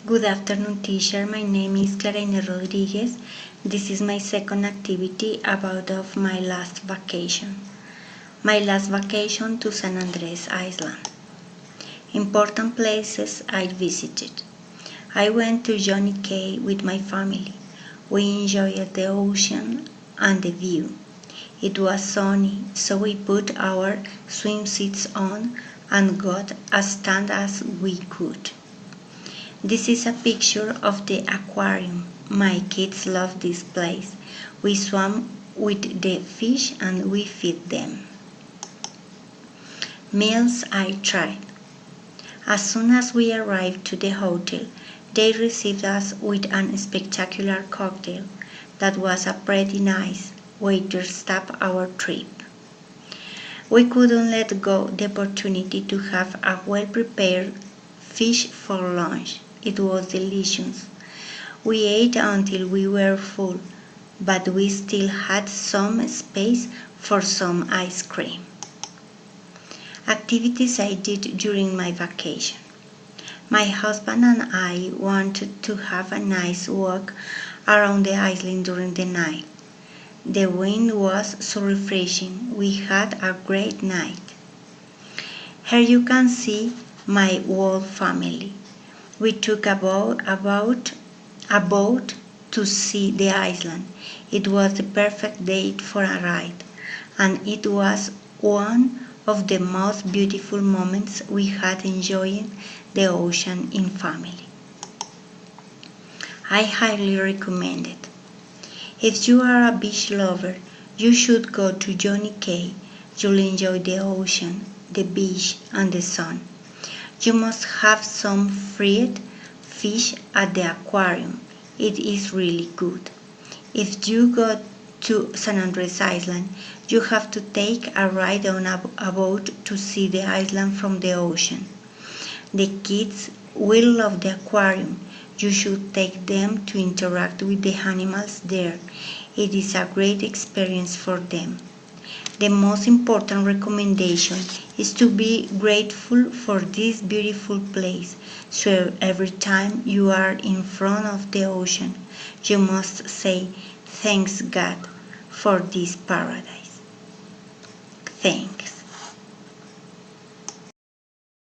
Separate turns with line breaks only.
Good afternoon, teacher. My name is Clarine Rodriguez. This is my second activity about of my last vacation. My last vacation to San Andres Island. Important places I visited. I went to Johnny Cay with my family. We enjoyed the ocean and the view. It was sunny, so we put our swimsuits on and got as tan as we could. This is a picture of the aquarium. My kids love this place. We swam with the fish and we feed them. Meals I tried. As soon as we arrived to the hotel, they received us with a spectacular cocktail that was a pretty nice way to stop our trip. We couldn't let go the opportunity to have a well-prepared fish for lunch. It was delicious. We ate until we were full, but we still had some space for some ice cream. Activities I did during my vacation. My husband and I wanted to have a nice walk around the island during the night. The wind was so refreshing. We had a great night. Here you can see my whole family. We took a boat to see the island. It was the perfect day for a ride, and it was one of the most beautiful moments we had enjoying the ocean in family. I highly recommend it. If you are a beach lover, you should go to Johnny Cay. You'll enjoy the ocean, the beach, and the sun. You must have some fried fish at the aquarium. It is really good. If you go to San Andres Island, you have to take a ride on a boat to see the island from the ocean. The kids will love the aquarium. You should take them to interact with the animals there. It is a great experience for them. The most important recommendation is to be grateful for this beautiful place. So every time you are in front of the ocean, you must say, "Thanks God for this paradise." Thanks.